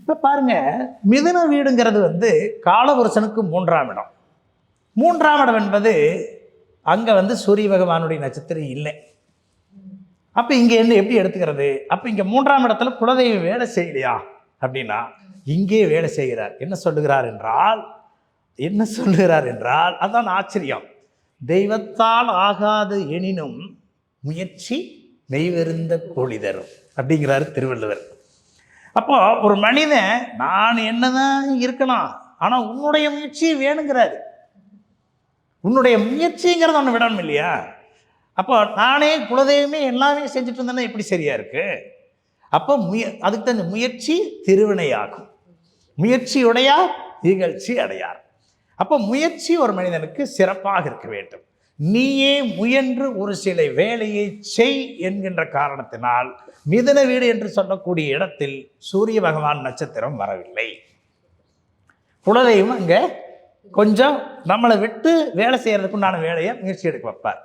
இப்போ பாருங்க, மிதுன வீடுங்கிறது காலபுருஷனுக்கு 3ஆம் இடம். 3ஆம் இடம் என்பது அங்கே சூரிய பகவானுடைய நட்சத்திரம் இல்லை. அப்போ இங்கே எப்படி எடுத்துக்கிறது? அப்போ இங்கே 3ஆம் இடத்துல குலதெய்வம் வேலை செய்யலையா அப்படின்னா, இங்கே வேலை செய்கிறார். என்ன சொல்லுகிறார் என்றால் அதான் ஆச்சரியம். தெய்வத்தால் ஆகாது எனினும் முயற்சி மெய்வருந்த கூலி தரும் அப்படிங்கிறாரு திருவள்ளுவர். அப்போ ஒரு மனிதன் நான் என்னதான் இருக்கலாம், ஆனால் உன்னுடைய முயற்சி வேணுங்கிறாரு. உன்னுடைய முயற்சிங்கிறத ஒன்று விடணும் இல்லையா? அப்போ நானே குலதெய்வமே எல்லாமே செஞ்சுட்டு இருந்தேன்னா எப்படி சரியா இருக்கு? அப்போ அதுக்கு தான் முயற்சி திருவினையாகும். முயற்சியுடையார் இகழ்ச்சி அடையார். அப்போ முயற்சி ஒரு மனிதனுக்கு சிறப்பாக இருக்க வேண்டும். நீயே முயன்று ஒரு சில வேலையை செய் என்கின்ற காரணத்தினால் மிதுன வீடு என்று சொல்லக்கூடிய இடத்தில் சூரிய பகவான் நட்சத்திரம் வரவில்லை. குலதெய்வம் அங்கே கொஞ்சம் நம்மளை விட்டு வேலை செய்யறதுக்குண்டான வேலையை முயற்சி எடுக்க வைப்பார்.